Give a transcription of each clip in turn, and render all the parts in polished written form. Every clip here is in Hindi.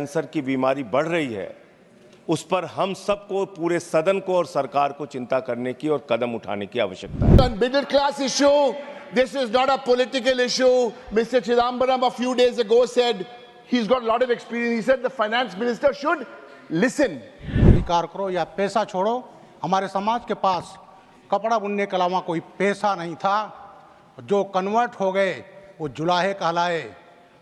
कैंसर की बीमारी बढ़ रही है, उस पर हम सबको, पूरे सदन को और सरकार को चिंता करने की और कदम उठाने की आवश्यकता है। Middle class issue. This is not a political issue. Mr. Chidambaram a few days ago said he's got a lot of experience. He said the finance minister should listen. स्वीकार करो या पैसा छोड़ो। हमारे समाज के पास कपड़ा बुनने के अलावा कोई पैसा नहीं था। जो कन्वर्ट हो गए वो जुलाहे कहलाए,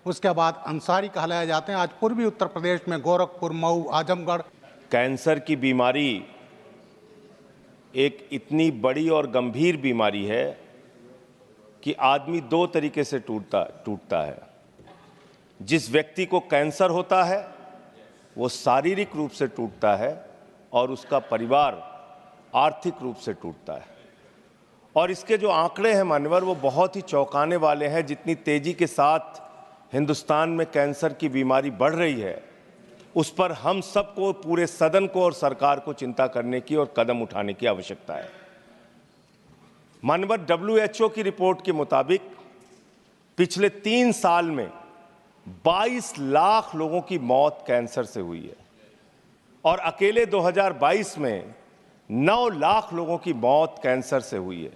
उसके बाद अंसारी कहलाए जाते हैं। आज पूर्वी उत्तर प्रदेश में गोरखपुर, मऊ, आजमगढ़। कैंसर की बीमारी एक इतनी बड़ी और गंभीर बीमारी है कि आदमी दो तरीके से टूटता है। जिस व्यक्ति को कैंसर होता है वो शारीरिक रूप से टूटता है और उसका परिवार आर्थिक रूप से टूटता है। और इसके जो आंकड़े हैं मान्यवर, वो बहुत ही चौंकाने वाले हैं। जितनी तेजी के साथ हिंदुस्तान में कैंसर की बीमारी बढ़ रही है, उस पर हम सबको, पूरे सदन को और सरकार को चिंता करने की और कदम उठाने की आवश्यकता है। मानवर WHO की रिपोर्ट के मुताबिक पिछले 3 साल में 22 लाख लोगों की मौत कैंसर से हुई है और अकेले 2022 में 9 लाख लोगों की मौत कैंसर से हुई है।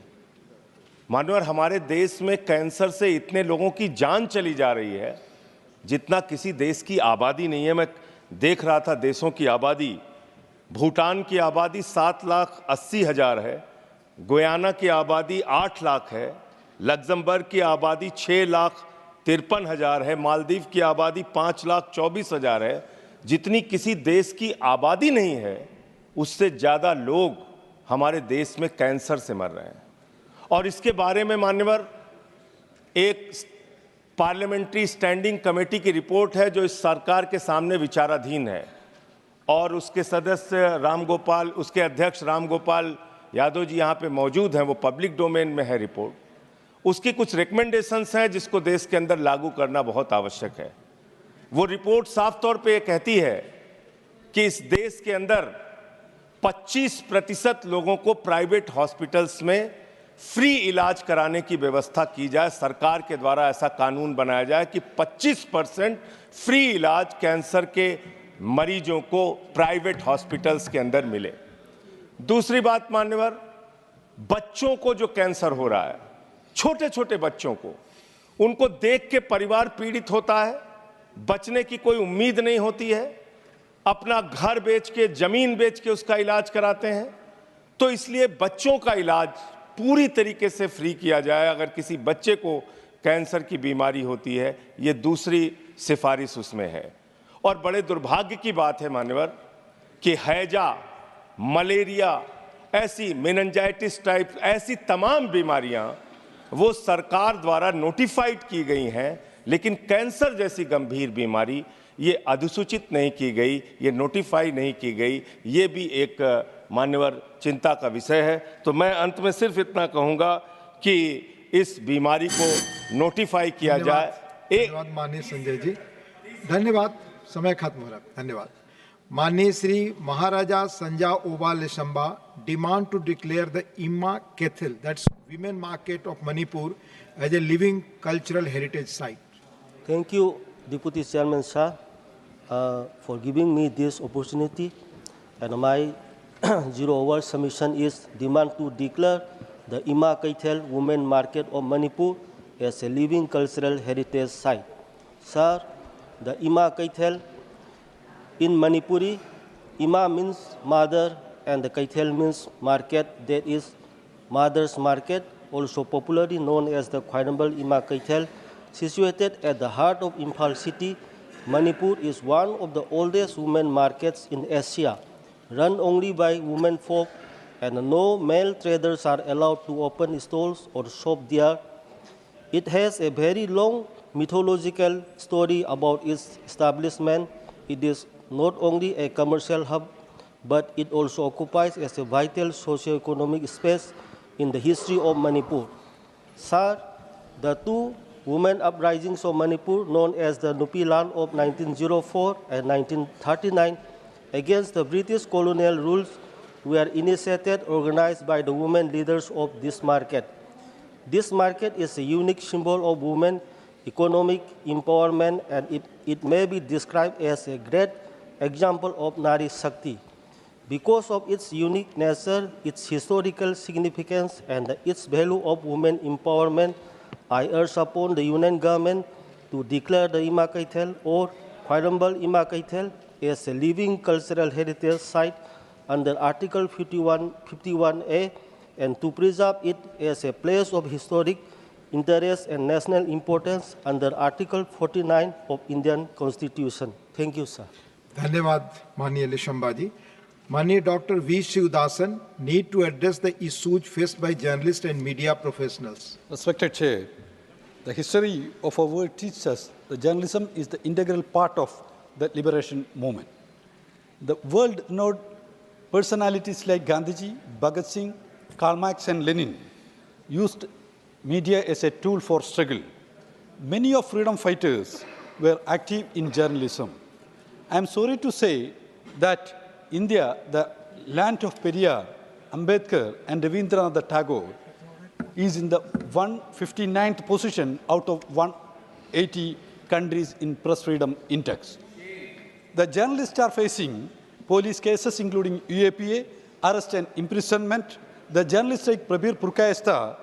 मानवर हमारे देश में कैंसर से इतने लोगों की जान चली जा रही है जितना किसी देश की आबादी नहीं है। मैं देख रहा था देशों की आबादी, भूटान की आबादी 7,80,000 है, गुयाना की आबादी 8 लाख है, लग्जमबर्ग की आबादी 6,53,000 है, मालदीव की आबादी 5,24,000 है। जितनी किसी देश की आबादी नहीं है उससे ज़्यादा लोग हमारे देश में कैंसर से मर रहे हैं। और इसके बारे में मान्यवर एक पार्लियामेंट्री स्टैंडिंग कमेटी की रिपोर्ट है जो इस सरकार के सामने विचाराधीन है और उसके सदस्य रामगोपाल, उसके अध्यक्ष रामगोपाल यादव जी यहाँ पे मौजूद हैं। वो पब्लिक डोमेन में है रिपोर्ट। उसकी कुछ रिकमेंडेशंस हैं जिसको देश के अंदर लागू करना बहुत आवश्यक है। वो रिपोर्ट साफ तौर पे ये कहती है कि इस देश के अंदर 25% लोगों को प्राइवेट हॉस्पिटल्स में फ्री इलाज कराने की व्यवस्था की जाए। सरकार के द्वारा ऐसा कानून बनाया जाए कि 25% फ्री इलाज कैंसर के मरीजों को प्राइवेट हॉस्पिटल्स के अंदर मिले। दूसरी बात मान्यवर, बच्चों को जो कैंसर हो रहा है, छोटे छोटे बच्चों को, उनको देख के परिवार पीड़ित होता है, बचने की कोई उम्मीद नहीं होती है, अपना घर बेच के, जमीन बेच के उसका इलाज कराते हैं। तो इसलिए बच्चों का इलाज पूरी तरीके से फ्री किया जाए अगर किसी बच्चे को कैंसर की बीमारी होती है। ये दूसरी सिफारिश उसमें है। और बड़े दुर्भाग्य की बात है मान्यवर कि हैजा, मलेरिया, ऐसी मेनिंजाइटिस टाइप ऐसी तमाम बीमारियां वो सरकार द्वारा नोटिफाइड की गई हैं, लेकिन कैंसर जैसी गंभीर बीमारी ये अधिसूचित नहीं की गई, ये नोटिफाई नहीं की गई। ये भी एक मान्यवर चिंता का विषय है। तो मैं अंत में सिर्फ इतना कहूँगा कि इस बीमारी को नोटिफाई किया जाए। धन्यवाद माननीय संजय जी, धन्यवाद। समय खत्म हो रहा है, धन्यवाद। माननीय श्री महाराजा संजा ओबा लेशंबा डिमांड टू डिक्लेयर द इमा Kaithal, that's women market of Manipur, as a living cultural heritage site. Thank you, Deputy Chairman Shah, for giving me this opportunity. And my 0-hour submission is demand to declare the Ima Kaithel Women Market of Manipur as a living cultural heritage site. Sir, the Ima Kaithel in Manipuri, Ima means mother and the Kaithel means market, that is Mother's Market, also popularly known as the Khwainambal Ima Kaithel, situated at the heart of Imphal city. Manipur is one of the oldest women markets in Asia, run only by women folk, and no male traders are allowed to open stalls or shop there. It has a very long mythological story about its establishment. It is not only a commercial hub, but it also occupies as a vital socio-economic space in the history of Manipur. Sir, the two women uprisings of Manipur, known as the Nupilan of 1904 and 1939, against the British colonial rules, were initiated, organized by the women leaders of this market. This market is a unique symbol of women economic empowerment and it may be described as a great example of Nari Shakti. Because of its unique nature, its historical significance, and its value of women empowerment, I urge upon the Union government to declare the Ima Kaithel or Khoirambal Ima Kaithel as a living cultural heritage site under Article 51A and to preserve it as a place of historic interest and national importance under Article 49 of Indian Constitution. Thank you, sir. धन्यवाद माननीय लिशंबा जी. माननीय doctor V Sivadasan need to address the issues faced by journalists and media professionals. Respected Chair, the history of our world teaches us that journalism is the integral part of the liberation movement. The world renowned personalities like Gandhiji, Bhagat Singh, Karl Marx and Lenin used media as a tool for struggle. Many of freedom fighters were active in journalism. I am sorry to say that India, the land of Periyar, Ambedkar and Rabindranath Tagore, is in the 159th position out of 180 countries in press freedom index. The journalists are facing police cases including UAPA, arrest and imprisonment. The journalists like Prabir Purkayastha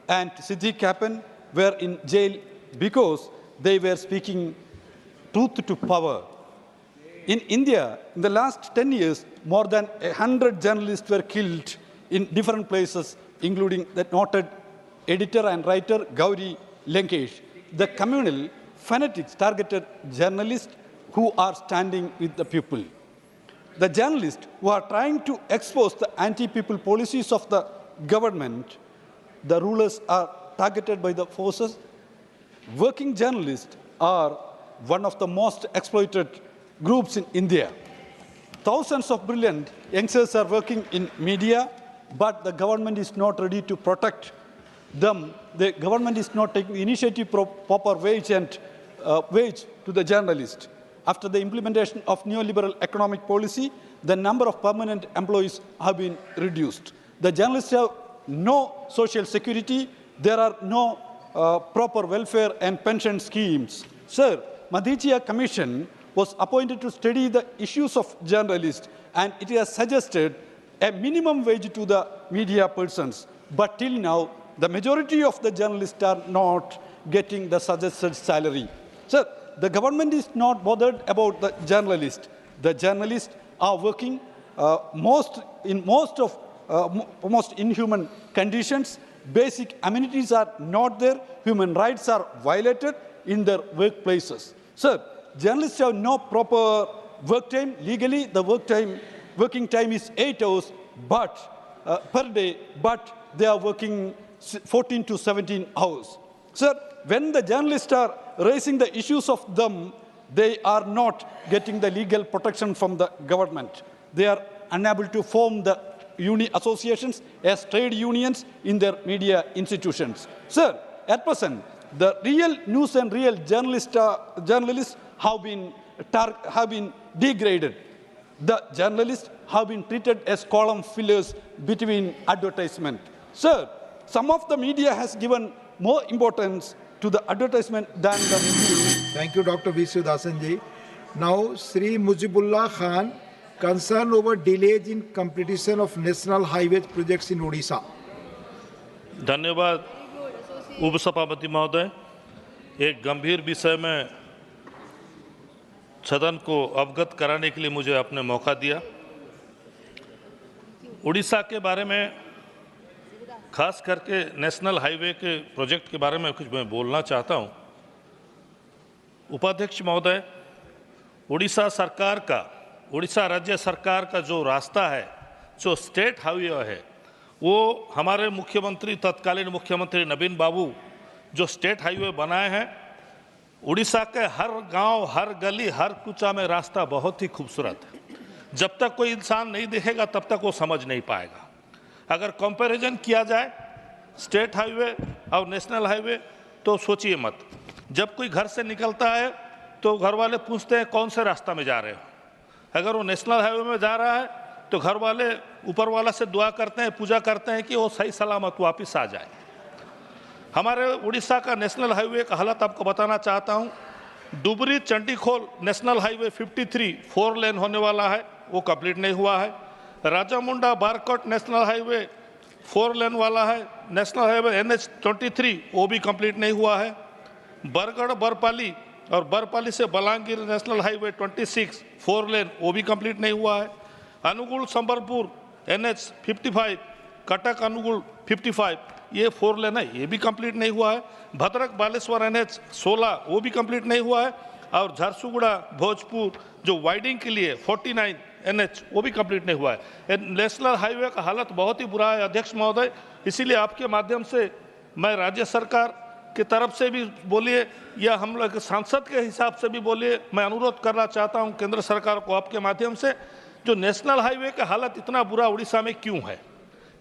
and Siddiq Kapan were in jail because they were speaking truth to power. In India, in the last 10 years, more than 100 journalists were killed in different places, including the noted editor and writer Gauri Lankesh. The communal fanatics targeted journalists who are standing with the people. The journalists who are trying to expose the anti-people policies of the government, the rulers are targeted by the forces. Working journalists are one of the most exploited groups in India. Thousands of brilliant youngsters are working in media, but the government is not ready to protect them. The government is not taking initiative for proper wage to the journalists. After the implementation of neoliberal economic policy, the number of permanent employees have been reduced. The journalists have no social security. There are no proper welfare and pension schemes. Sir, Madhichia Commission was appointed to study the issues of journalists, and it has suggested a minimum wage to the media persons. But till now, the majority of the journalists are not getting the suggested salary. Sir, the government is not bothered about the journalists. The journalists are working most inhuman conditions. Basic amenities are not there. Human rights are violated in their workplaces. Sir, journalists have no proper work time. Legally, the working time is 8 hours per day, but they are working 14 to 17 hours. Sir, when the journalists are raising the issues of them, they are not getting the legal protection from the government. They are unable to form the associations as trade unions in their media institutions. Sir, at present, the real news and real journalists have been degraded. The journalists have been treated as column fillers between advertisement. Sir, some of the media has given more importance to the advertisement than the news. Thank you, Dr. V. Sivasan ji. Now, Sri Mujibullah Khan, concern over delays in completion of national highway projects in Odisha. धन्यवाद उपसभापति महोदय. एक गंभीर विषय में सदन को अवगत कराने के लिए मुझे आपने मौका दिया. उड़ीसा के बारे में, खास करके नेशनल हाईवे के प्रोजेक्ट के बारे में कुछ मैं बोलना चाहता हूं. उपाध्यक्ष महोदय, उड़ीसा राज्य सरकार का जो रास्ता है, जो स्टेट हाईवे है, वो हमारे मुख्यमंत्री, तत्कालीन मुख्यमंत्री नवीन बाबू जो स्टेट हाईवे बनाए हैं, उड़ीसा के हर गांव, हर गली, हर कूचा में रास्ता बहुत ही खूबसूरत है. जब तक कोई इंसान नहीं देखेगा तब तक वो समझ नहीं पाएगा. अगर कंपैरिजन किया जाए स्टेट हाईवे और नेशनल हाईवे, तो सोचिए मत. जब कोई घर से निकलता है तो घर वाले पूछते हैं कौन से रास्ता में जा रहे हो. अगर वो नेशनल हाईवे में जा रहा है तो घर वाले ऊपर वाला से दुआ करते हैं, पूजा करते हैं कि वो सही सलामत वापस आ जाए. हमारे उड़ीसा का नेशनल हाईवे का हालत आपको बताना चाहता हूं. डुबरी चंडीखोल नेशनल हाईवे 53 4 लेन होने वाला है, वो कंप्लीट नहीं हुआ है। राजामुंडा बारकोट नेशनल हाईवे 4 लेन वाला है, नेशनल हाईवे NH 23 वो भी कंप्लीट नहीं हुआ है। बरगढ़ बरपाली और बरपाली से बलांगीर नेशनल हाईवे 26 4 लेन वो भी कंप्लीट नहीं हुआ है। अनुगुल संबलपुर NH 55 कटक अनुगुल 55 ये 4 लेन है, ये भी कंप्लीट नहीं हुआ है। भद्रक बालेश्वर NH 16 वो भी कंप्लीट नहीं हुआ है। और झारसुगुड़ा भोजपुर जो वाइडिंग के लिए 49 NH वो भी कंप्लीट नहीं हुआ है। नेशनल हाईवे का हालत बहुत ही बुरा है अध्यक्ष महोदय, इसीलिए आपके माध्यम से मैं राज्य सरकार की तरफ से भी बोलिए या हम लोग सांसद के हिसाब से भी बोलिए, मैं अनुरोध करना चाहता हूं केंद्र सरकार को आपके माध्यम से, जो नेशनल हाईवे का हालत इतना बुरा उड़ीसा में क्यों है,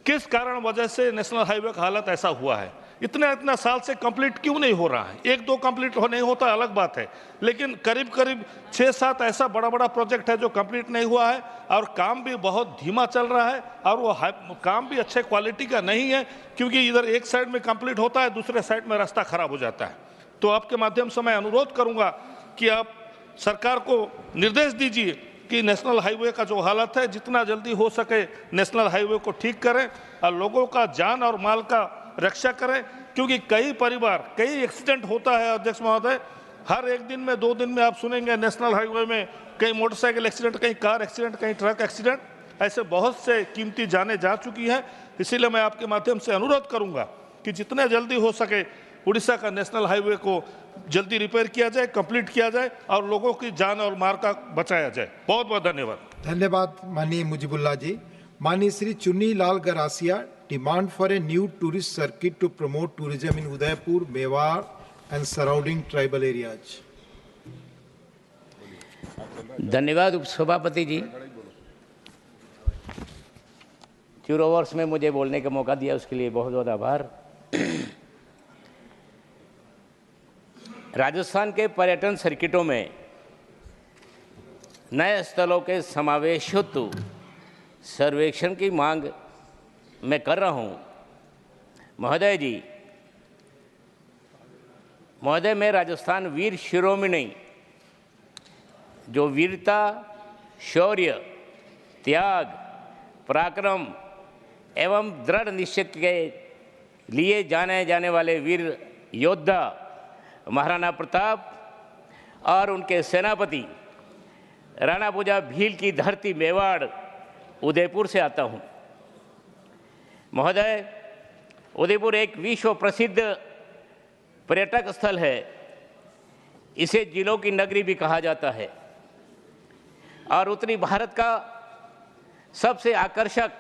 किस कारण वजह से नेशनल हाईवे का हालत ऐसा हुआ है, इतना साल से कंप्लीट क्यों नहीं हो रहा है। 1-2 कंप्लीट नहीं होता अलग बात है, लेकिन करीब 6-7 ऐसा बड़ा प्रोजेक्ट है जो कंप्लीट नहीं हुआ है और काम भी बहुत धीमा चल रहा है और वो काम भी अच्छे क्वालिटी का नहीं है, क्योंकि इधर एक साइड में कंप्लीट होता है, दूसरे साइड में रास्ता खराब हो जाता है। तो आपके माध्यम से मैं अनुरोध करूंगा कि आप सरकार को निर्देश दीजिए कि नेशनल हाईवे का जो हालत है जितना जल्दी हो सके नेशनल हाईवे को ठीक करें और लोगों का जान और माल का रक्षा करें, क्योंकि कई परिवार कई एक्सीडेंट होता है अध्यक्ष महोदय, हर 1 दिन में 2 दिन में आप सुनेंगे नेशनल हाईवे में कहीं मोटरसाइकिल एक्सीडेंट, कहीं कार एक्सीडेंट, कहीं ट्रक एक्सीडेंट, ऐसे बहुत से कीमती जानें जा चुकी हैं। इसीलिए मैं आपके माध्यम से अनुरोध करूंगा कि जितने जल्दी हो सके उड़ीसा का नेशनल हाईवे को जल्दी रिपेयर किया जाए, कंप्लीट किया जाए और लोगों की जान और माल का बचाया जाए। बहुत बहुत धन्यवाद। धन्यवाद माननीय मुजीबुल्लाह जी। माननीय Shri Chunni Lal Garasia, demand for a new tourist circuit to promote tourism in Udaipur, Mewar and surrounding tribal areas. धन्यवाद उपसभापति जी, 0 ओवर्स में मुझे बोलने का मौका दिया, उसके लिए बहुत बहुत आभार। राजस्थान के पर्यटन सर्किटों में नए स्थलों के समावेश हेतु सर्वेक्षण की मांग मैं कर रहा हूं। महोदय जी, महोदय मैं राजस्थान वीर शिरोमणि जो वीरता, शौर्य, त्याग, पराक्रम एवं दृढ़ निश्चय के लिए जाने जाने वाले वीर योद्धा महाराणा प्रताप और उनके सेनापति राणा भूजा भील की धरती मेवाड़ उदयपुर से आता हूं। महोदय, उदयपुर एक विश्व प्रसिद्ध पर्यटक स्थल है, इसे जिलों की नगरी भी कहा जाता है और उत्तरी भारत का सबसे आकर्षक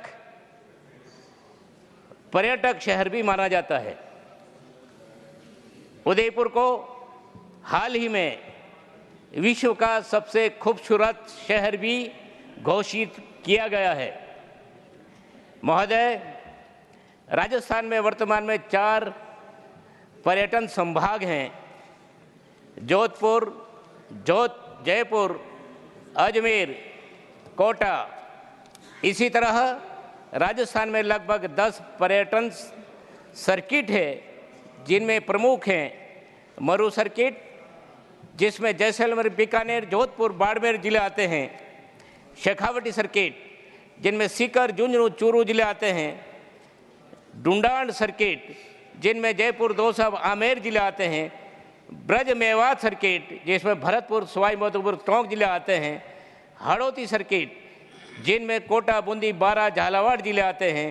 पर्यटक शहर भी माना जाता है। उदयपुर को हाल ही में विश्व का सबसे खूबसूरत शहर भी घोषित किया गया है। महोदय, राजस्थान में वर्तमान में 4 पर्यटन संभाग हैं, जोधपुर, जयपुर, अजमेर, कोटा। इसी तरह राजस्थान में लगभग 10 पर्यटन सर्किट है, जिनमें प्रमुख हैं मरू सर्किट, जिसमें जैसलमेर, बीकानेर, जोधपुर, बाड़मेर जिले आते हैं। शेखावटी सर्किट, जिनमें सीकर, झुंझुनू, चूरू जिले आते हैं। डुंडान सर्किट, जिनमें जयपुर, दौसा, आमेर जिले आते हैं। ब्रज मेवात सर्किट, जिसमें भरतपुर, सवाई माधोपुर, टोंक जिले आते हैं। हड़ौती सर्किट, जिनमें कोटा, बूंदी, बारां, झालावाड़ जिले आते हैं।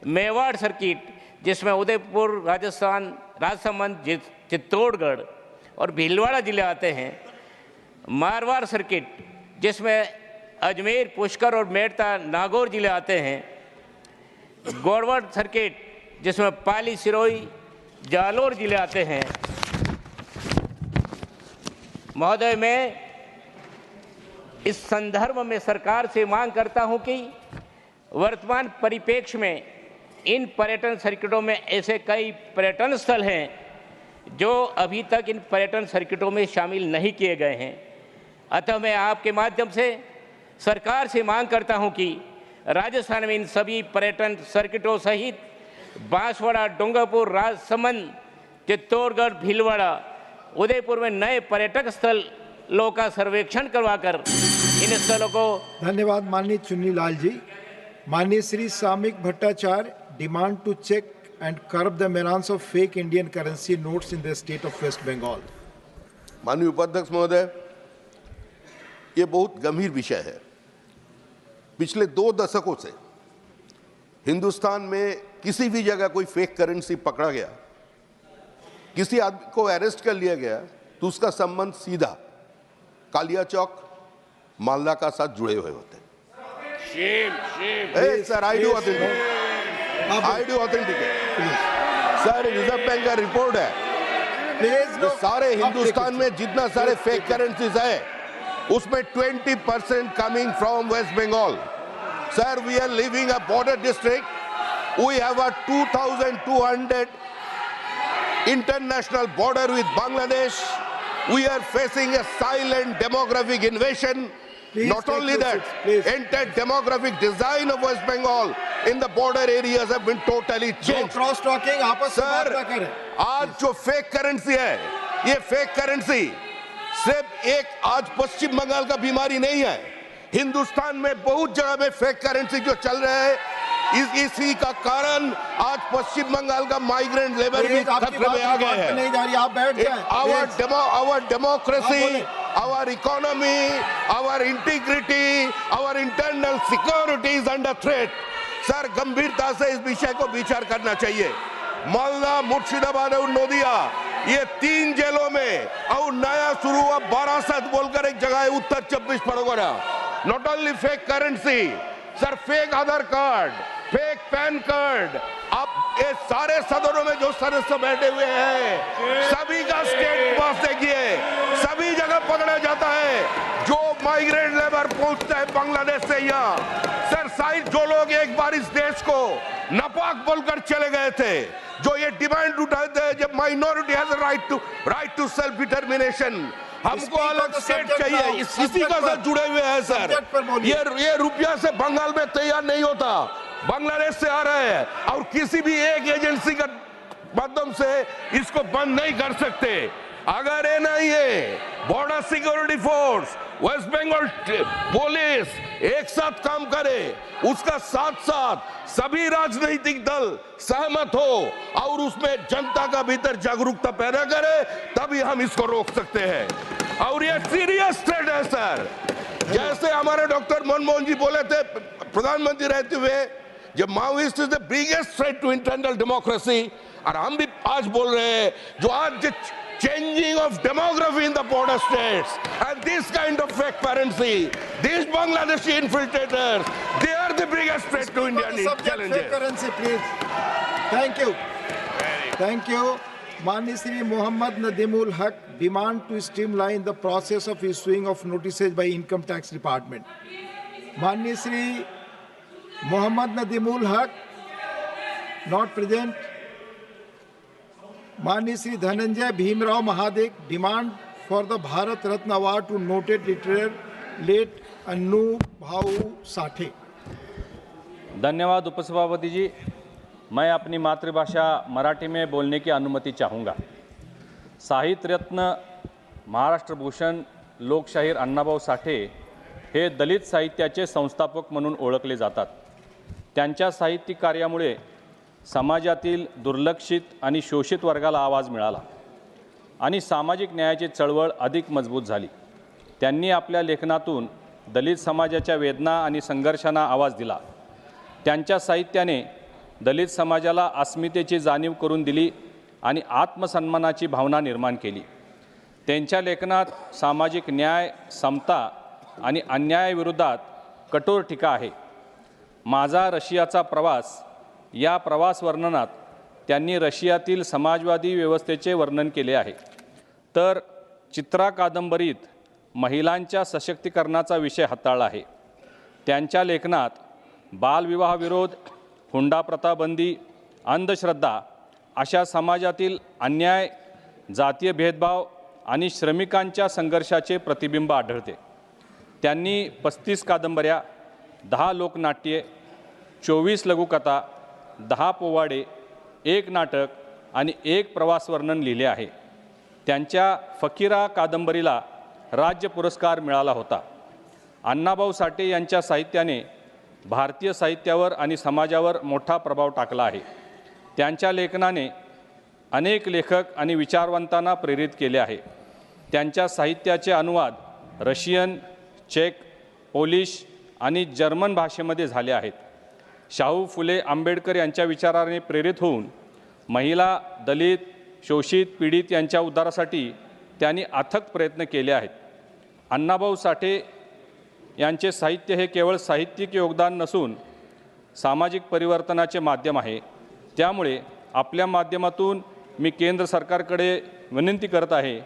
मेवाड़ सर्किट, जिसमें उदयपुर, राजस्थान, राजसमंद, चित्तौड़गढ़ और भीलवाड़ा जिले आते हैं। मारवाड़ सर्किट, जिसमें अजमेर, पुष्कर और मेड़ता, नागौर जिले आते हैं। गौरवड़ सर्किट, जिसमें पाली, सिरोही, जालोर जिले आते हैं। महोदय, मैं इस संदर्भ में सरकार से मांग करता हूं कि वर्तमान परिप्रेक्ष्य में इन पर्यटन सर्किटों में ऐसे कई पर्यटन स्थल हैं जो अभी तक इन पर्यटन सर्किटों में शामिल नहीं किए गए हैं। अतः मैं आपके माध्यम से सरकार से मांग करता हूं कि राजस्थान में इन सभी पर्यटन सर्किटों सहित बांसवाड़ा, डूंगरपुर, राजसमंद, चित्तौड़गढ़, भीलवाड़ा उदयपुर में नए पर्यटक स्थलों का सर्वेक्षण करवाकर इन स्थलों को। धन्यवाद माननीय चुन्नी लाल जी। माननीय Shri Samik Bhattacharya, demand to check and curb the menace of fake Indian currency notes in the state of West Bengal. माननीय उपाध्यक्ष महोदय, ये बहुत गंभीर विषय है। पिछले 2 दशकों से हिंदुस्तान में किसी भी जगह कोई फेक करेंसी पकड़ा गया, किसी आदमी को अरेस्ट कर लिया गया, तो उसका संबंध सीधा कालिया चौक, मालदा का साथ जुड़े हुए होते हैं। Sir, I do authenticate. Sir, reserve bank का रिपोर्ट है, जो सारे हिंदुस्तान में जितना सारे फेक करेंसीज है, उसमें 20% coming from West Bengal. Sir, we are living a border district, we have a 2200 international border with Bangladesh. We are facing a silent demographic invasion. Not only that, entire demographic design of West Bengal in the border areas have been totally changed. Cross talking आपस में बात ना करें। आज जो फेक करेंसी है, ये फेक करेंसी सिर्फ एक आज पश्चिम बंगाल का बीमारी नहीं है। हिंदुस्तान में बहुत जगह में फेक करेंसी जो चल रहा है, इसी का कारण आज पश्चिम बंगाल का माइग्रेंट लेबर भी खतरे में आ गए हैं। नहीं जा रही, आप बैठ जाएं। Our democracy, our economy, our integrity, our internal security is under threat. Sir, गंभीरता से इस विषय को विचार करना चाहिए। मालदा, मुर्शिदाबाद और नोदिया, ये 3 जेलों में और नया शुरू हुआ बारासत बोलकर एक जगह है उत्तर 24 Pargana. Not only fake currency, sir, fake Aadhaar card, fake pan card. आप ये सारे सदनों में जो सदस्य बैठे हुए हैं, सभी का स्टेट पास देखिए, सभी जगह पकड़ा जाता है। जो माइग्रेंट लेबर पहुंचता है बांग्लादेश से यहाँ, सर, शायद जो लोग एक बार इस देश को नापाक बोलकर चले गए थे, जो ये डिमांड उठाते हैं जब minority has right to self determination, हमको अलग स्टेट चाहिए, इसी का साथ जुड़े हुए हैं सर। ये रुपया से बंगाल में तैयार नहीं होता, बांग्लादेश से आ रहा है, और किसी भी एक एजेंसी का माध्यम से इसको बंद नहीं कर सकते। अगर NIA, border security force, West Bengal police एक साथ काम करे, उसका साथ साथ सभी राजनीतिक दल सहमत हो और उसमें जनता का भीतर जागरूकता पैदा करे, तभी हम इसको रोक सकते हैं। और ये सीरियस थ्रेट है सर। जैसे हमारे डॉक्टर मनमोहन जी बोले थे प्रधानमंत्री रहते हुए, जब Maoist is the biggest threat to internal democracy, और हम भी आज बोल रहे हैं जो आज changing of demography in the border states and this kind of fake currency, these Bangladeshi infiltrators, they are the biggest threat to Indian challenges. Fake currency, please. Thank you. Thank you. Mani Shri Mohammad Nadimul Haq, demand to streamline the process of issuing of notices by Income Tax Department. Mani Shri Mohammad Nadimul Haq, not present. माननीय Shri Dhananjay Bhimrao Mahadev, demand for the Bharat Ratna award to noted literature late Anna Bhau Sathe. धन्यवाद उपसभापति जी। मैं अपनी मातृभाषा मराठी में बोलने की अनुमती चाहूँगा। साहित्य रत्न, महाराष्ट्र भूषण लोकशाहीर अण्णाभाऊ साठे हे दलित साहित्याचे संस्थापक म्हणून ओळखले जातात। त्यांच्या साहित्यिक कार्यामुळे समाजातील दुर्लक्षित आणि शोषित वर्गाला आवाज मिळाला आणि सामाजिक न्यायाची चळवळ अधिक मजबूत झाली। त्यांनी आपल्या लेखनातून दलित समाजाच्या वेदना आणि संघर्षांना आवाज दिला। त्यांच्या साहित्याने दलित समाजाला अस्मितेची जाणीव करून दिली आणि आत्मसन्मानाची भावना निर्माण केली। त्यांच्या लेखनात सामाजिक न्याय, समता आणि अन्यायाविरोधात कठोर टीका आहे। माझा रशियाचा प्रवास या प्रवास वर्णनात त्यांनी रशियातील समाजवादी व्यवस्थेचे वर्णन केले आहे। तर चित्रा कादंबरीत महिलांच्या सशक्तीकरणाचा विषय हाताळला आहे। त्यांच्या लेखनात बालविवाह विरोध, हुंडा प्रथा बंदी, अंधश्रद्धा अशा समाजातील अन्याय, जातीय भेदभाव आणि श्रमिकांच्या संघर्षाचे प्रतिबिंब आढळते। त्यांनी 35 कादंबऱ्या, 10 लोकनाट्ये, 24 लघुकथा, 10 पोवाडे, 1 नाटक आणि 1 प्रवास वर्णन लिहिले आहे। त्यांच्या फकीरा कादंबरीला राज्य पुरस्कार मिळाला होता. अण्णाभाऊ साठे यांच्या साहित्याने भारतीय साहित्यावर आणि समाजावर मोठा प्रभाव टाकला आहे. त्यांच्या लेखनाने अनेक लेखक आणि विचारवंतांना प्रेरित केले आहे. त्यांच्या साहित्याचे अनुवाद रशियन, चेक, पोलिश आणि जर्मन भाषेमध्ये झाले आहेत. शाहू फुले आंबेडकर यांच्या विचाराने प्रेरित होऊन महिला, दलित, शोषित, पीडित यांच्या उद्धारासाठी त्यांनी अथक प्रयत्न केले आहेत. अण्णाभाऊ साठे यांचे साहित्य हे केवळ साहित्यिक योगदान नसून सामाजिक परिवर्तनाचे माध्यम आहे. त्यामुळे आपल्या माध्यमातून मी केंद्र सरकारकडे विनंती करत आहे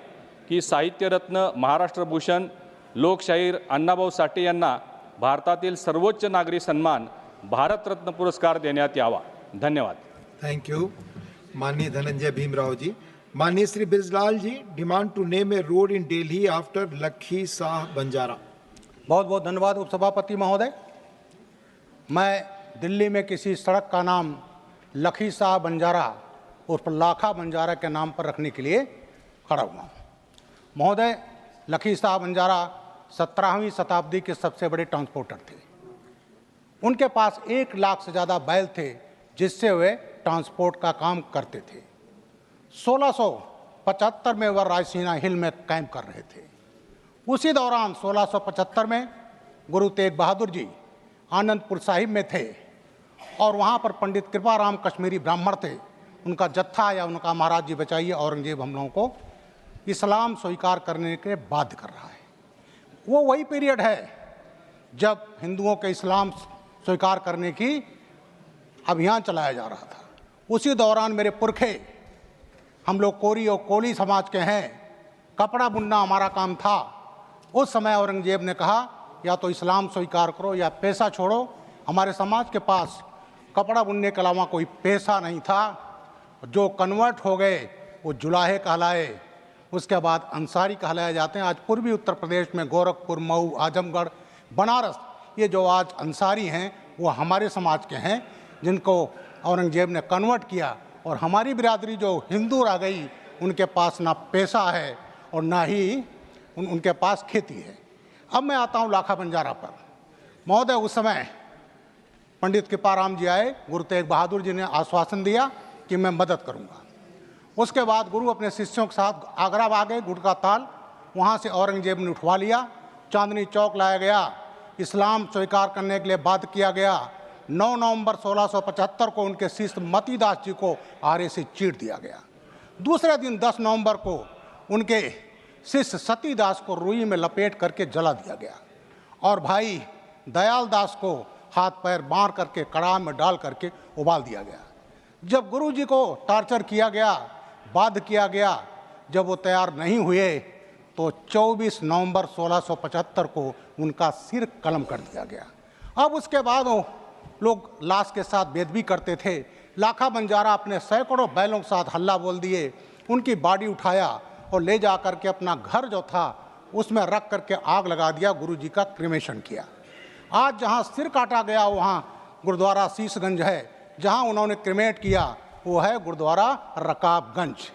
की साहित्यरत्न, महाराष्ट्र भूषण, लोकशाहीर अण्णाभाऊ साठे यांना भारतातील सर्वोच्च नागरी सन्मान भारतरत्न पुरस्कार देण्यात यावा. धन्यवाद. Thank you. माननीय धनंजय भीमराव जी. माननीय Shri Bijlal ji, demand to name a road in Delhi after Lakhi Shah Banjara. बहुत बहुत धन्यवाद उपसभापति महोदय. मैं दिल्ली में किसी सड़क का नाम लखी शाह बंजारा उर्फ लाखा बंजारा के नाम पर रखने के लिए खड़ा हुआ हूँ. महोदय, लखी शाह बंजारा 17वीं शताब्दी के सबसे बड़े ट्रांसपोर्टर थे. उनके पास 1 लाख से ज़्यादा बैल थे जिससे वे ट्रांसपोर्ट का काम करते थे. 1675 में वह रायसीना हिल में कैंप कर रहे थे. उसी दौरान 1675 में गुरु तेग बहादुर जी आनंदपुर साहिब में थे और वहाँ पर पंडित कृपाराम कश्मीरी ब्राह्मण थे. उनका जत्था या उनका महाराज जी बचाइए औरंगजेब हम लोगों को इस्लाम स्वीकार करने के बाध्य कर रहा है. वो वही पीरियड है जब हिंदुओं के इस्लाम स्वीकार करने की अभियान चलाया जा रहा था. उसी दौरान मेरे पुरखे, हम लोग कोरी और कोली समाज के हैं, कपड़ा बुनना हमारा काम था. उस समय औरंगजेब ने कहा या तो इस्लाम स्वीकार करो या पैसा छोड़ो. हमारे समाज के पास कपड़ा बुनने के अलावा कोई पैसा नहीं था. जो कन्वर्ट हो गए वो जुलाहे कहलाए, उसके बाद अंसारी कहलाए जाते हैं. आज पूर्वी उत्तर प्रदेश में गोरखपुर, मऊ, आजमगढ़, बनारस, ये जो आज अंसारी हैं वो हमारे समाज के हैं जिनको औरंगजेब ने कन्वर्ट किया. और हमारी बिरादरी जो हिंदू रह गई, उनके पास ना पैसा है और ना ही उनके पास खेती है. अब मैं आता हूँ लाखा बंजारा पर. महोदय, उस समय पंडित कृपाराम जी आए, गुरु तेग बहादुर जी ने आश्वासन दिया कि मैं मदद करूँगा. उसके बाद गुरु अपने शिष्यों के साथ आगरा आ गए. गुटका ताल वहाँ से औरंगजेब ने उठवा लिया. चांदनी चौक लाया गया, इस्लाम स्वीकार करने के लिए बाध्य किया गया. 9 नवंबर 1675 को उनके शिष्य मतीदास जी को आरे से चीर दिया गया. दूसरे दिन 10 नवंबर को उनके शिष्य सतीदास को रुई में लपेट करके जला दिया गया और भाई दयाल दास को हाथ पैर बांध करके कड़ाह में डाल करके उबाल दिया गया. जब गुरु जी को टॉर्चर किया गया, बाध्य किया गया, जब वो तैयार नहीं हुए तो 24 नवंबर 1675 को उनका सिर कलम कर दिया गया. अब उसके बाद वो लोग लाश के साथ भेद भी करते थे. लाखा बंजारा अपने सैकड़ों बैलों के साथ हल्ला बोल दिए. उनकी बॉडी उठाया और ले जा करके अपना घर जो था उसमें रख करके आग लगा दिया. गुरु जी का क्रिमेशन किया. आज जहाँ सिर काटा गया वहाँ गुरुद्वारा शीशगंज है. जहाँ उन्होंने क्रिमेट किया वो है गुरुद्वारा रकाबगंज.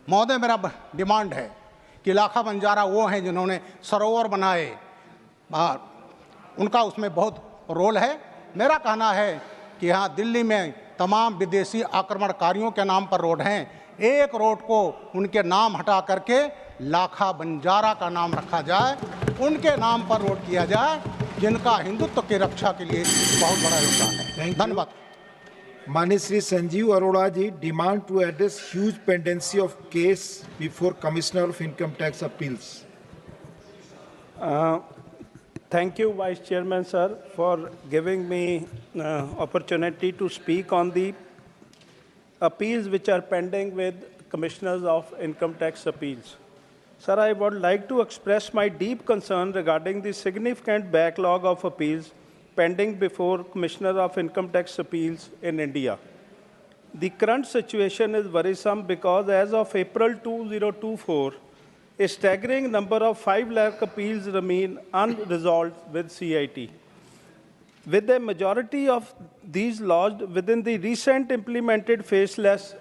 महोदय, मेरा डिमांड है कि लाखा बंजारा वो हैं जिन्होंने सरोवर बनाए, उनका उसमें बहुत रोल है. मेरा कहना है कि यहाँ दिल्ली में तमाम विदेशी आक्रमणकारियों के नाम पर रोड हैं. एक रोड को उनके नाम हटा करके लाखा बंजारा का नाम रखा जाए, उनके नाम पर रोड किया जाए जिनका हिंदुत्व की रक्षा के लिए बहुत बड़ा योगदान है. धन्यवाद. माननीय Shri Sanjeev Arora ji, demand to address huge pendency of case before commissioner of income tax appeals. Thank you, Vice Chairman, sir, for giving me opportunity to speak on the appeals which are pending with Commissioners of Income Tax Appeals. Sir, I would like to express my deep concern regarding the significant backlog of appeals pending before Commissioner of Income Tax Appeals in India. The current situation is worrisome because as of April 2024, a staggering number of 5 lakh appeals remain unresolved with CIT, with a majority of these lodged within the recent implemented faceless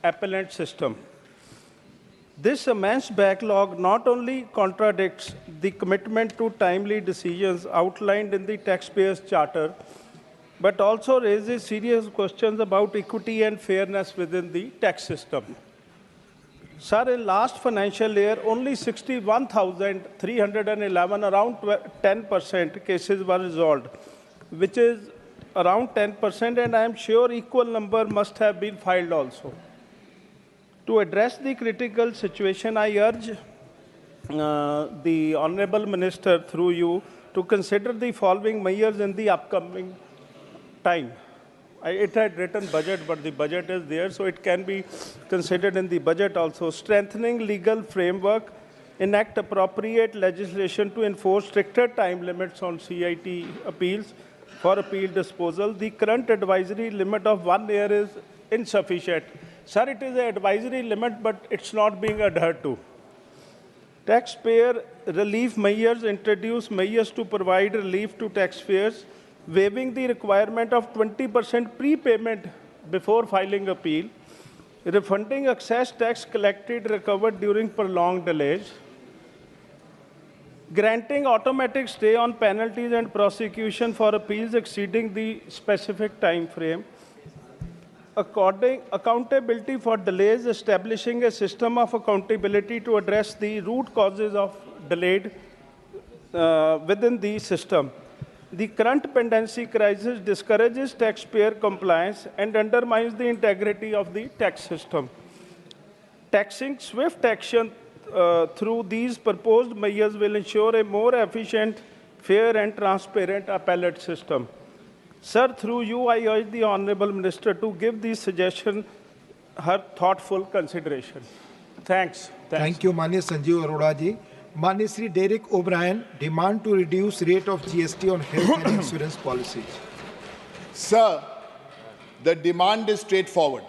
appellant system. This immense backlog not only contradicts the commitment to timely decisions outlined in the Taxpayers' Charter, but also raises serious questions about equity and fairness within the tax system. Sir, in last financial year, only 61,311, around 10% cases were resolved, which is around 10%, and I am sure equal number must have been filed also. To address the critical situation, I urge the Honorable Minister, through you, to consider the following measures in the upcoming time. It had written budget, but the budget is there, so it can be considered in the budget also. Strengthening legal framework, enact appropriate legislation to enforce stricter time limits on CIT appeals for appeal disposal. The current advisory limit of 1 year is insufficient. Sir, it is an advisory limit, but it's not being adhered to. Taxpayer relief measures, introduce measures to provide relief to taxpayers, waiving the requirement of 20% prepayment before filing appeal, refunding excess tax collected recovered during prolonged delays, granting automatic stay on penalties and prosecution for appeals exceeding the specific time frame, accountability for delays, establishing a system of accountability to address the root causes of delayed within the system. The current pendency crisis discourages taxpayer compliance and undermines the integrity of the tax system. Taxing swift action through these proposed measures will ensure a more efficient, fair and transparent appellate system. Sir, through you, I urge the Honorable Minister to give these suggestions her thoughtful consideration. Thanks. Thank you, Manya Sanjeev Arora ji. Manya Sri Derek O'Brien, demand to reduce rate of GST on health and insurance policies. Sir, the demand is straightforward.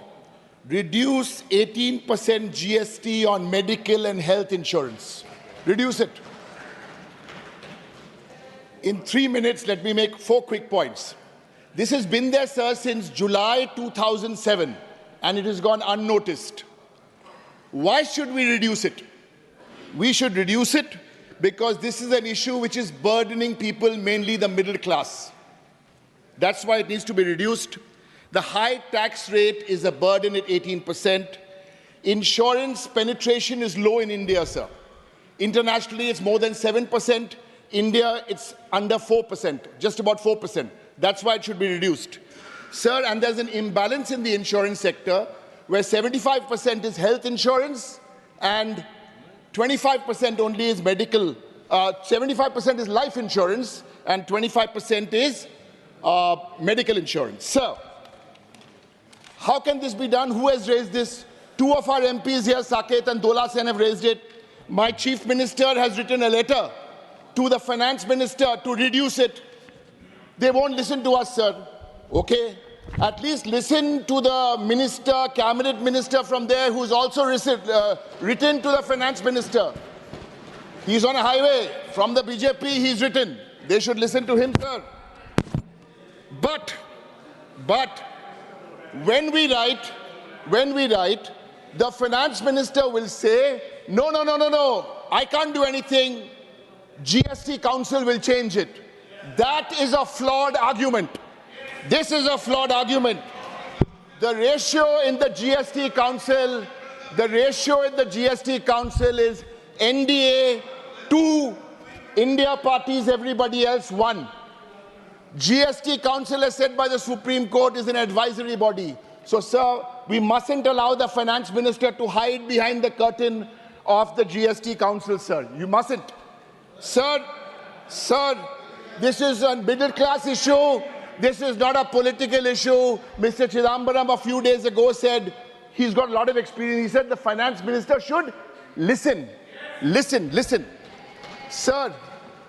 Reduce 18% GST on medical and health insurance. Reduce it. In 3 minutes, let me make 4 quick points. This has been there, sir, since July 2007, and it has gone unnoticed. Why should we reduce it? We should reduce it because this is an issue which is burdening people, mainly the middle class. That's why it needs to be reduced. The high tax rate is a burden at 18%. Insurance penetration is low in India, sir. Internationally, it's more than 7%. India, it's under 4%, just about 4%. That's why it should be reduced. Sir, and there's an imbalance in the insurance sector where 75% is health insurance and 25% only is medical. 75% is life insurance and 25% is medical insurance. Sir, how can this be done? Who has raised this? 2 of our MPs here, Saket and Dola Sen, have raised it. My Chief Minister has written a letter to the Finance Minister to reduce it. They won't listen to us, sir. Okay? At least listen to the minister, cabinet minister from there who's also written to the Finance Minister. He's on a highway. From the BJP, he's written. They should listen to him, sir. But, when we write, the Finance Minister will say, no, I can't do anything. GST Council will change it. That is a flawed argument. This is a flawed argument. The ratio in the GST Council, is NDA 2, India parties, everybody else 1. GST Council, as said by the Supreme Court, is an advisory body. So, sir, we mustn't allow the Finance Minister to hide behind the curtain of the GST Council, sir. You mustn't. Sir, this is a middle-class issue. This is not a political issue. Mr. Chidambaram a few days ago said he's got a lot of experience. He said the Finance Minister should listen. Listen. Sir,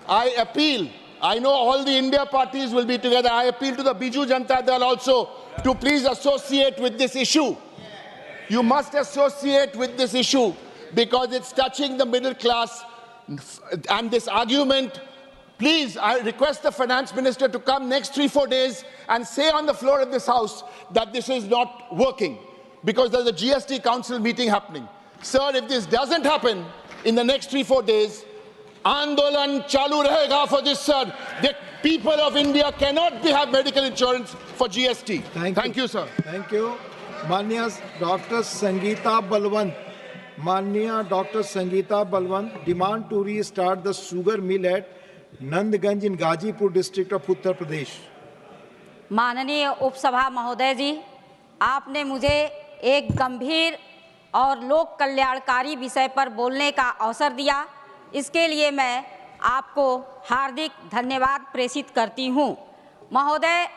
I appeal. I know all the India parties will be together. I appeal to the Biju Janata Dal also to please associate with this issue. You must associate with this issue because it's touching the middle class. And this argument, please, I request the Finance Minister to come next 3-4 days and say on the floor of this House that this is not working because there's a GST Council meeting happening. Sir, if this doesn't happen in the next 3-4 days, Andolan chalu rahega for this, sir. The people of India cannot have medical insurance for GST. Thank you, sir. Thank you. Manya Dr. Sangeeta Balwant. Manya Dr. Sangeeta Balwant demand to restart the sugar mill at Nandganj in Gazipur district of Uttar Pradesh. माननीय उपसभा महोदय जी, आपने मुझे एक गंभीर और लोक कल्याणकारी विषय पर बोलने का अवसर दिया। इसके लिए मैं आपको हार्दिक धन्यवाद प्रेषित करती हूँ। महोदय,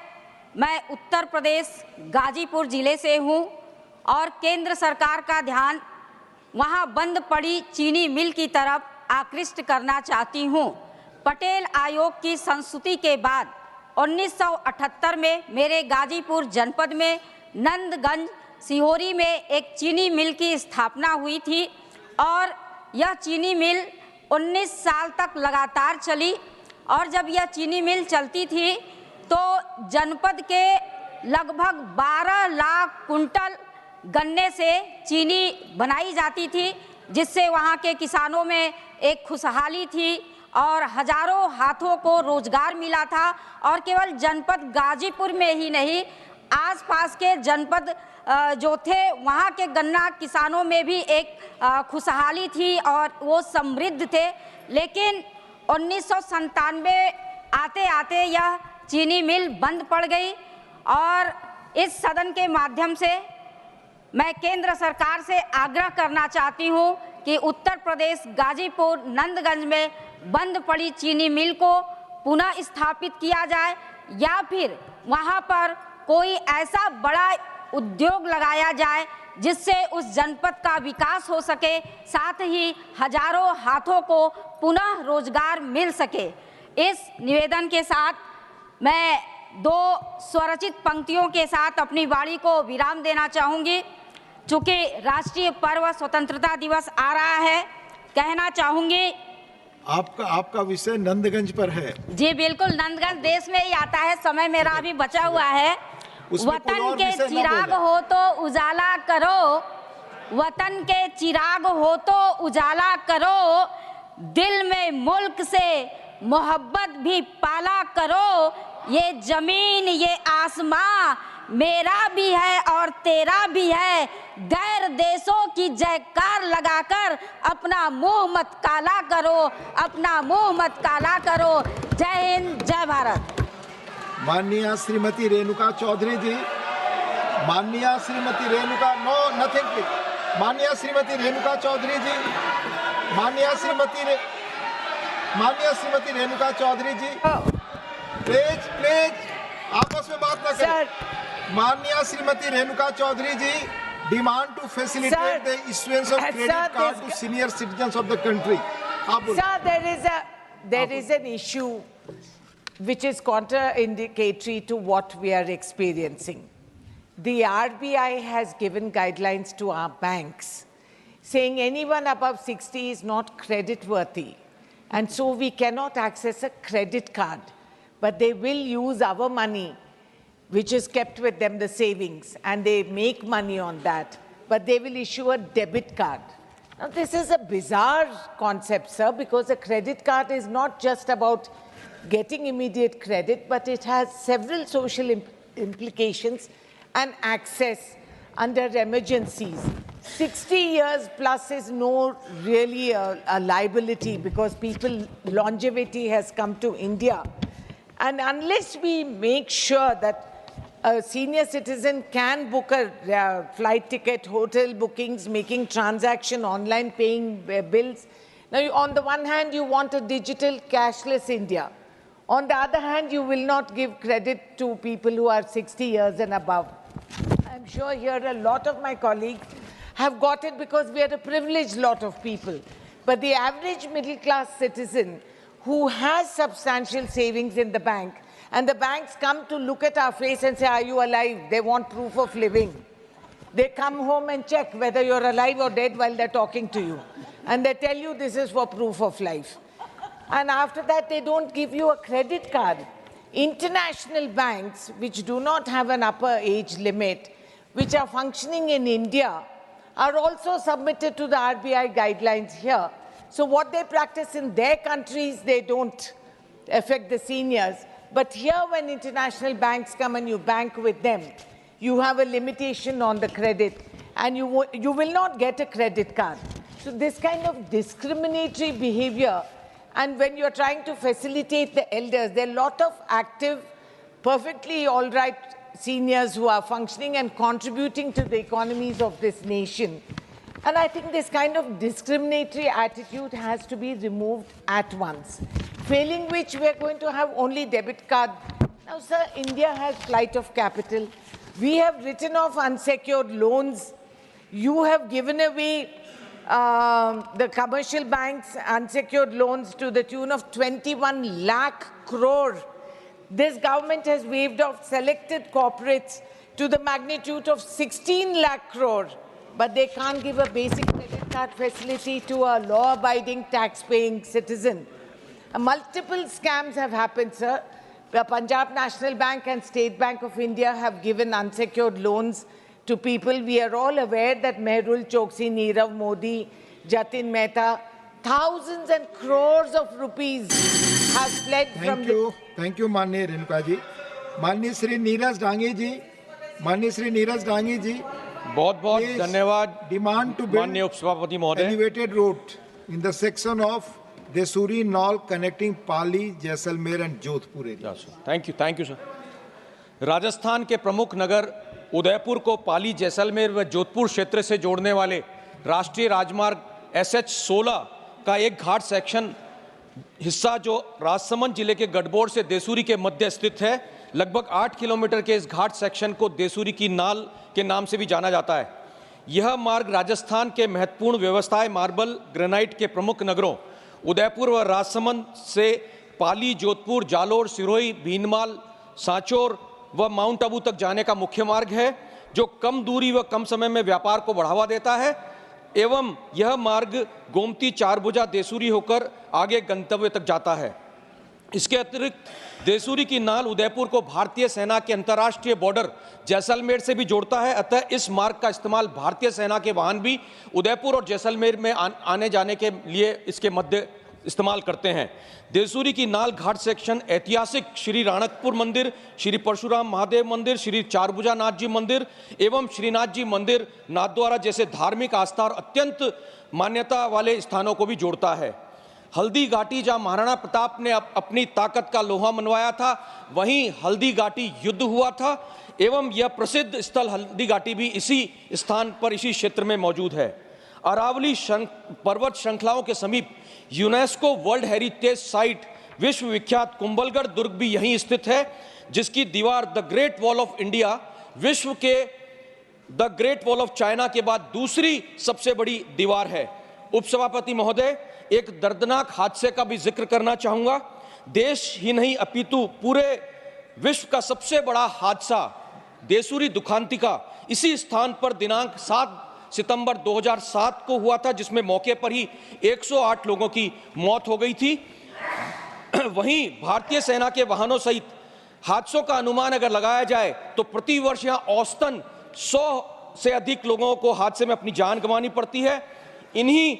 मैं उत्तर प्रदेश गाजीपुर जिले से हूँ और केंद्र सरकार का ध्यान वहाँ बंद पड़ी चीनी मिल की तरफ आकृष्ट करना चाहती हूँ। पटेल आयोग की संस्तुति के बाद 1978 में मेरे गाजीपुर जनपद में नंदगंज सिहोरी में एक चीनी मिल की स्थापना हुई थी और यह चीनी मिल 19 साल तक लगातार चली। और जब यह चीनी मिल चलती थी तो जनपद के लगभग 12 लाख कुंटल गन्ने से चीनी बनाई जाती थी, जिससे वहाँ के किसानों में एक खुशहाली थी और हजारों हाथों को रोजगार मिला था। और केवल जनपद गाजीपुर में ही नहीं, आसपास के जनपद जो थे वहाँ के गन्ना किसानों में भी एक खुशहाली थी और वो समृद्ध थे। लेकिन 1997 आते आते यह चीनी मिल बंद पड़ गई और इस सदन के माध्यम से मैं केंद्र सरकार से आग्रह करना चाहती हूँ कि उत्तर प्रदेश गाजीपुर नंदगंज में बंद पड़ी चीनी मिल को पुनः स्थापित किया जाए या फिर वहाँ पर कोई ऐसा बड़ा उद्योग लगाया जाए जिससे उस जनपद का विकास हो सके, साथ ही हजारों हाथों को पुनः रोजगार मिल सके। इस निवेदन के साथ मैं 2 स्वरचित पंक्तियों के साथ अपनी वाणी को विराम देना चाहूँगी। चूँकि राष्ट्रीय पर्व स्वतंत्रता दिवस आ रहा है, कहना चाहूँगी। आपका विषय नंदगंज पर है। जी बिल्कुल, नंदगंज देश में ही आता है। समय मेरा अभी बचा हुआ है। वतन के चिराग हो तो उजाला करो, वतन के चिराग हो तो उजाला करो, दिल में मुल्क से मोहब्बत भी पाला करो। ये जमीन ये आसमां मेरा भी है और तेरा भी है, गैर देशों की जयकार लगाकर अपना मुंह मत काला करो, अपना मुंह मत काला करो। जय हिंद, जय भारत। माननीय श्रीमती रेणुका चौधरी जी, माननीय Shrimati Renuka, no nothing please. माननीय श्रीमती रेणुका चौधरी जी, माननीय श्रीमती रेणुका चौधरी जी, प्लीज आपस में बात न करें। माननीय Shrimati Renuka Chaudhary ji, demand to facilitate the issuance of credit card to senior citizens of the country. Sir, there is an issue which is contraindicatory to what we are experiencing. The RBI has given guidelines to our banks saying anyone above 60 is not credit worthy, and so we cannot access a credit card, but they will use our money which is kept with them, the savings, and they make money on that, but they will issue a debit card. Now, this is a bizarre concept, sir, because a credit card is not just about getting immediate credit, but it has several social implications and access under emergencies. 60 years plus is no really a liability because longevity has come to India. And unless we make sure that a senior citizen can book a flight ticket, hotel bookings, making transaction online, paying bills. Now, on the one hand, you want a digital cashless India. On the other hand, you will not give credit to people who are 60 years and above. I'm sure here a lot of my colleagues have got it because we are a privileged lot of people. But the average middle-class citizen who has substantial savings in the bank, and the banks come to look at our face and say, are you alive? They want proof of living. They come home and check whether you're alive or dead while they're talking to you. And they tell you this is for proof of life. And after that, they don't give you a credit card. International banks, which do not have an upper age limit, which are functioning in India, are also submitted to the RBI guidelines here. So what they practice in their countries, they don't affect the seniors. But here, when international banks come and you bank with them, you have a limitation on the credit, and you will not get a credit card. So this kind of discriminatory behavior, and when you're trying to facilitate the elders, there are a lot of active, perfectly all right seniors who are functioning and contributing to the economies of this nation. And I think this kind of discriminatory attitude has to be removed at once, failing which we are going to have only debit card. Now, sir, India has flight of capital. We have written off unsecured loans. You have given away the commercial banks' unsecured loans to the tune of 21 lakh crore. This government has waived off selected corporates to the magnitude of 16 lakh crore. But they can't give a basic credit card facility to a law-abiding, tax-paying citizen. Multiple scams have happened, sir. The Punjab National Bank and State Bank of India have given unsecured loans to people. We are all aware that Mehul Choksi, Nirav Modi, Jatin Mehta, thousands and crores of rupees have fled from the... Thank you, Manya Renuka ji. Manya Shri Neeraj Dangi ji. बहुत धन्यवाद Demand to build माननीय उपसभापति महोदय elevated road in the section of Desuri Naul connecting Pali, Jaisalmer and Jodhpur area. Thank you sir. Rajasthan के प्रमुख नगर उदयपुर को पाली, जैसलमेर व जोधपुर क्षेत्र से जोड़ने वाले राष्ट्रीय राजमार्ग SH 16 का एक घाट सेक्शन हिस्सा जो राजसमंद जिले के गढ़बोड़ से देसूरी के मध्य स्थित है, लगभग 8 किलोमीटर के इस घाट सेक्शन को देसूरी की नाल के नाम से भी जाना जाता है। यह मार्ग राजस्थान के महत्वपूर्ण व्यवसाय मार्बल ग्रेनाइट के प्रमुख नगरों उदयपुर व राजसमंद से पाली, जोधपुर, जालोर, सिरोही, भीनमाल, सांचौर व माउंट आबू तक जाने का मुख्य मार्ग है, जो कम दूरी व कम समय में व्यापार को बढ़ावा देता है एवं यह मार्ग गोमती, चारभुजा, देसूरी होकर आगे गंतव्य तक जाता है। इसके अतिरिक्त देसूरी की नाल उदयपुर को भारतीय सेना के अंतर्राष्ट्रीय बॉर्डर जैसलमेर से भी जोड़ता है। अतः इस मार्ग का इस्तेमाल भारतीय सेना के वाहन भी उदयपुर और जैसलमेर में आने जाने के लिए इसके मध्य इस्तेमाल करते हैं। देसूरी की नाल घाट सेक्शन ऐतिहासिक श्री राणकपुर मंदिर, श्री परशुराम महादेव मंदिर, श्री चारभुजा नाथ जी मंदिर एवं श्रीनाथ जी मंदिर, नाथद्वारा जैसे धार्मिक आस्था और अत्यंत मान्यता वाले स्थानों को भी जोड़ता है। हल्दी घाटी, जहां महाराणा प्रताप ने अपनी ताकत का लोहा मनवाया था, वहीं हल्दी घाटी युद्ध हुआ था एवं यह प्रसिद्ध स्थल हल्दी घाटी भी इसी स्थान पर, इसी क्षेत्र में मौजूद है। अरावली पर्वत श्रृंखलाओं के समीप यूनेस्को वर्ल्ड हेरिटेज साइट विश्व विख्यात कुंभलगढ़ दुर्ग भी यहीं स्थित है, जिसकी दीवार the great wall of India विश्व के the great wall of China के बाद दूसरी सबसे बड़ी दीवार है। उपसभापति महोदय, एक दर्दनाक हादसे का भी जिक्र करना चाहूंगा। देश ही नहीं अपितु पूरे विश्व का सबसे बड़ा हादसा देसूरी दुखांतिका इसी स्थान पर दिनांक 7 सितंबर 2007 को हुआ था, जिसमें मौके पर ही 108 लोगों की मौत हो गई थी। वहीं भारतीय सेना के वाहनों सहित हादसों का अनुमान अगर लगाया जाए तो प्रतिवर्ष यहां औसतन 100 से अधिक लोगों को हादसे में अपनी जान गंवानी पड़ती है। इन्हीं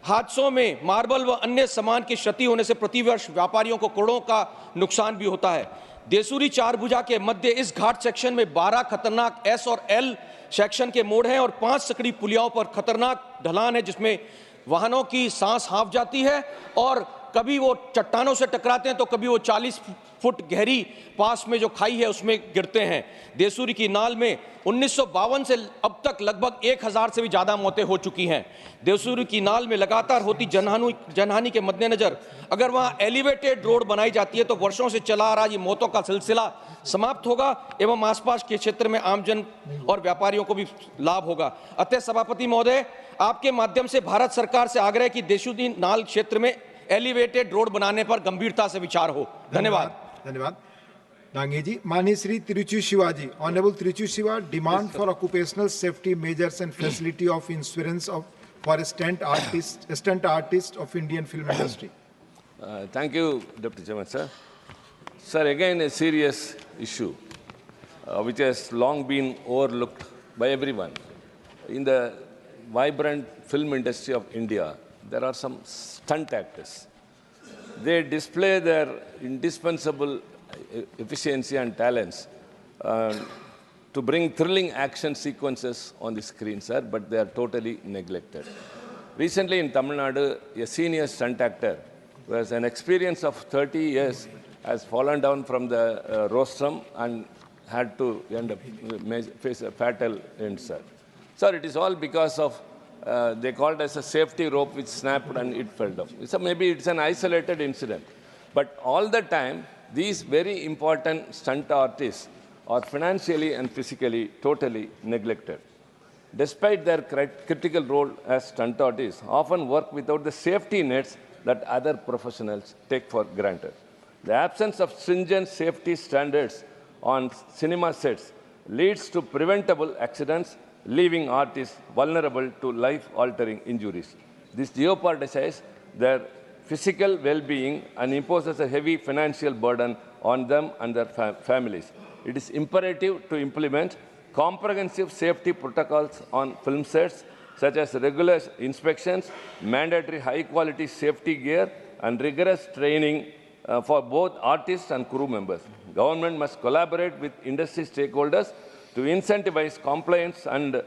हादसों में मार्बल व अन्य सामान की क्षति होने से प्रतिवर्ष व्यापारियों को करोड़ों का नुकसान भी होता है। देसूरी चारभुजा के मध्य इस घाट सेक्शन में 12 खतरनाक S और L सेक्शन के मोड़ हैं और 5 सकड़ी पुलियाओं पर खतरनाक ढलान है, जिसमें वाहनों की सांस हाँफ जाती है और कभी वो चट्टानों से टकराते हैं तो कभी वो 40 फुट गहरी पास में जो खाई है उसमें गिरते हैं। देसूरी की नाल में 1952 से अब तक लगभग 1000 से भी ज़्यादा मौतें हो चुकी हैं। देसूरी की नाल में लगातार होती जनहानि के मद्देनज़र अगर वहाँ एलिवेटेड रोड बनाई जाती है तो वर्षों से चला आ रहा ये मौतों का सिलसिला समाप्त होगा एवं आसपास के क्षेत्र में आमजन और व्यापारियों को भी लाभ होगा। अतः सभापति महोदय, आपके माध्यम से भारत सरकार से आग्रह कि देसूरी नाल क्षेत्र में एलिवेटेड रोड बनाने पर गंभीरता से विचार हो। धन्यवाद। धन्यवाद डांगे जी। माननीय Shri Tiruchi Shivaji, honourable Tiruchi Shiva, demand for occupational safety measures and facility of insurance of for stunt artist of Indian film industry. Thank you, Deputy Chairman, sir. Sir, again a serious issue which has long been overlooked by everyone. In the vibrant film industry of India, there are some stunt actors. They display their indispensable efficiency and talents to bring thrilling action sequences on the screen, sir, but they are totally neglected. Recently in Tamil Nadu, a senior stunt actor who has an experience of 30 years has fallen down from the rostrum and had to end up face a fatal end, sir. Sir, it is all because of they called as a safety rope which snapped and it fell down. So maybe it's an isolated incident. But all the time, these very important stunt artists are financially and physically totally neglected. Despite their critical role as stunt artists, often work without the safety nets that other professionals take for granted. The absence of stringent safety standards on cinema sets leads to preventable accidents, leaving artists vulnerable to life-altering injuries. This jeopardizes their physical well-being and imposes a heavy financial burden on them and their families. It is imperative to implement comprehensive safety protocols on film sets, such as regular inspections, mandatory high-quality safety gear, and rigorous training for both artists and crew members. Government must collaborate with industry stakeholders to incentivize compliance and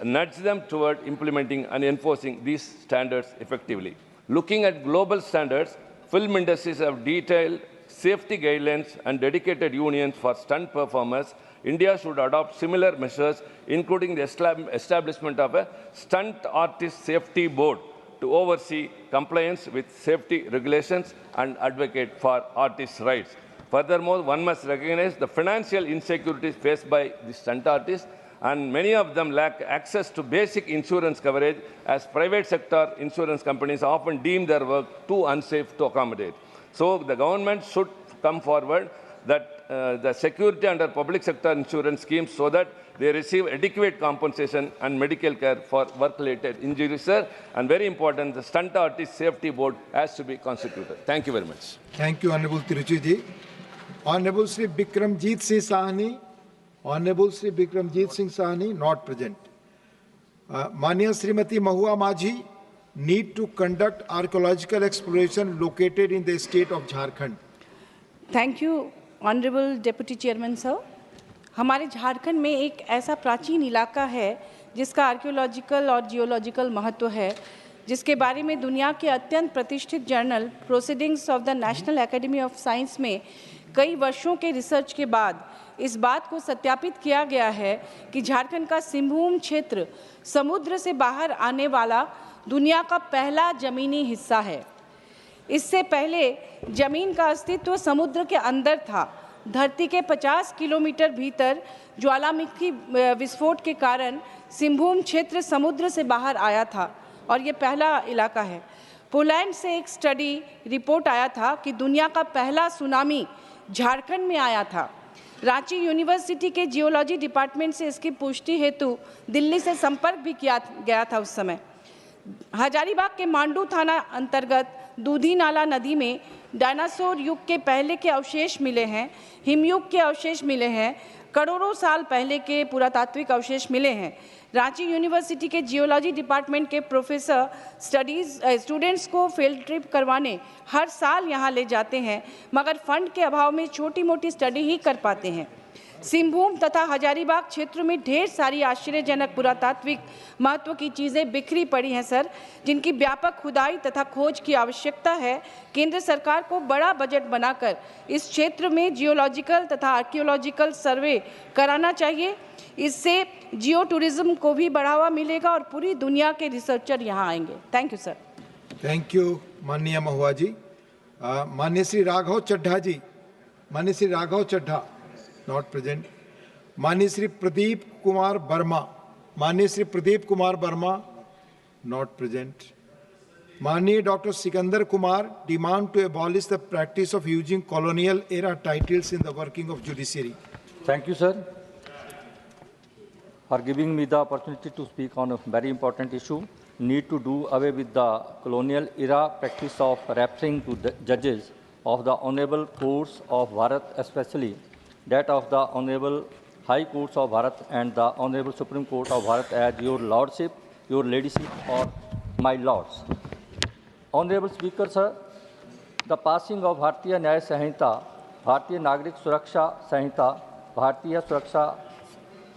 nudge them toward implementing and enforcing these standards effectively. Looking at global standards, film industries have detailed safety guidelines and dedicated unions for stunt performers. India should adopt similar measures, including the establishment of a stunt artist safety board to oversee compliance with safety regulations and advocate for artists' rights. Furthermore, one must recognize the financial insecurities faced by the stunt artists, and many of them lack access to basic insurance coverage, as private sector insurance companies often deem their work too unsafe to accommodate. So the government should come forward that the security under public sector insurance schemes so that they receive adequate compensation and medical care for work-related injuries, sir. And very important, the Stunt Artist Safety Board has to be constituted. Thank you very much. Thank you, Honorable Tiruchi ji. Honorable Sri Bikramjit Singh Sahni. Honorable Sri Bikramjit Singh Sahni, not present. Manya Srimati Mahua Majhi, need to conduct archaeological exploration located in the state of Jharkhand. Thank you, Honorable Deputy Chairman Sir. हमारे झारखंड में एक ऐसा प्राचीन इलाका है जिसका आर्कियोलॉजिकल और जियोलॉजिकल महत्व है, जिसके बारे में दुनिया के अत्यंत प्रतिष्ठित journal proceedings of the national academy of science में कई वर्षों के रिसर्च के बाद इस बात को सत्यापित किया गया है कि झारखंड का सिंहभूम क्षेत्र समुद्र से बाहर आने वाला दुनिया का पहला ज़मीनी हिस्सा है। इससे पहले ज़मीन का अस्तित्व समुद्र के अंदर था। धरती के 50 किलोमीटर भीतर ज्वालामुखी विस्फोट के कारण सिंहभूम क्षेत्र समुद्र से बाहर आया था और ये पहला इलाका है। पोलैंड से एक स्टडी रिपोर्ट आया था कि दुनिया का पहला सुनामी झारखंड में आया था। रांची यूनिवर्सिटी के जियोलॉजी डिपार्टमेंट से इसकी पुष्टि हेतु दिल्ली से संपर्क भी किया गया था उस समय। हजारीबाग के मांडू थाना अंतर्गत दूधी नाला नदी में डायनासोर युग के पहले के अवशेष मिले हैं, हिमयुग के अवशेष मिले हैं, करोड़ों साल पहले के पुरातात्विक अवशेष मिले हैं। रांची यूनिवर्सिटी के जियोलॉजी डिपार्टमेंट के प्रोफेसर स्टूडेंट्स को फील्ड ट्रिप करवाने हर साल यहाँ ले जाते हैं, मगर फंड के अभाव में छोटी मोटी स्टडी ही कर पाते हैं। सिंहभूम तथा हजारीबाग क्षेत्र में ढेर सारी आश्चर्यजनक पुरातात्विक महत्व की चीज़ें बिखरी पड़ी हैं सर, जिनकी व्यापक खुदाई तथा खोज की आवश्यकता है। केंद्र सरकार को बड़ा बजट बनाकर इस क्षेत्र में जियोलॉजिकल तथा आर्कियोलॉजिकल सर्वे कराना चाहिए। इससे जियो टूरिज्म को भी बढ़ावा मिलेगा और पूरी दुनिया के रिसर्चर यहाँ आएंगे। Thank you sir. Thank you माननीय महुआ जी। माननीय श्री राघव चड्ढा जी, माननीय श्री राघव चड्ढा not present. माननीय श्री प्रदीप कुमार वर्मा, माननीय श्री प्रदीप कुमार वर्मा not present. माननीय doctor Sikandar Kumar demand to abolish the practice of using colonial era titles in the working of judiciary. Thank you, sir, for giving me the opportunity to speak on a very important issue. Need to do away with the colonial era practice of referring to the judges of the Honorable Courts of Bharat, especially that of the Honorable High Courts of Bharat and the Honorable Supreme Court of Bharat as your Lordship your ladyship or my lords. Honorable Speaker, sir, the passing of Bharatiya Nyaya Sanhita, Bharatiya Nagrik Suraksha Sanhita, Bharatiya Suraksha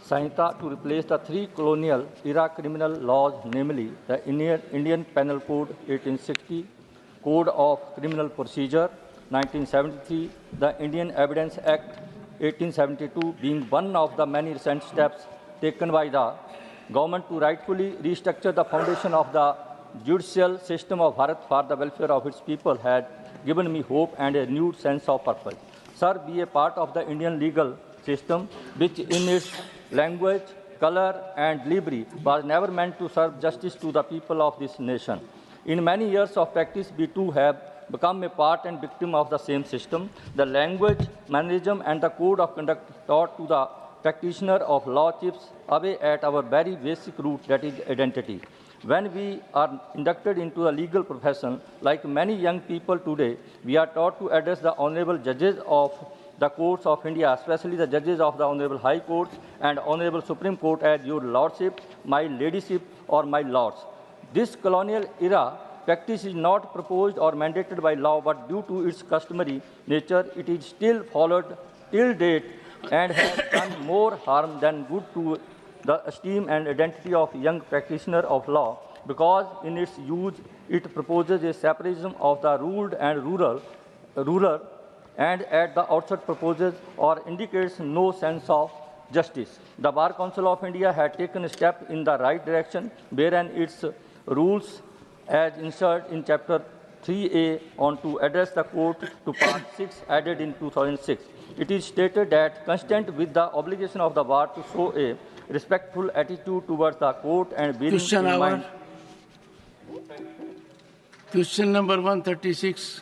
Sanhita to replace the three colonial era criminal laws, namely the Indian Penal Code 1860, Code of Criminal Procedure 1973, the Indian Evidence Act 1872 being one of the many recent steps taken by the government to rightfully restructure the foundation of the judicial system of Bharat for the welfare of its people had given me hope and a renewed sense of purpose. Sir, be a part of the Indian legal system, which in its language, color and delivery was never meant to serve justice to the people of this nation. In many years of practice, we too have become a part and victim of the same system. The language, mannerism and the code of conduct taught to the practitioner of law chips away at our very basic root, that is identity. When we are inducted into the legal profession, like many young people today, we are taught to address the honorable judges of the courts of India, especially the judges of the Honorable High Court and Honorable Supreme Court as your lordship, my ladyship or my lords. This colonial era practice is not proposed or mandated by law, but due to its customary nature, it is still followed till date and has done more harm than good to the esteem and identity of young practitioner of law, because in its use it proposes a separation of the ruled and ruler, and at the outset proposes or indicates no sense of justice. The Bar Council of India had taken a step in the right direction, wherein its rules as inserted in Chapter 3A on to address the court to Part 6 added in 2006. It is stated that consistent with the obligation of the bar to show a respectful attitude towards the court and bearing Question in hour. mind. Question number 136.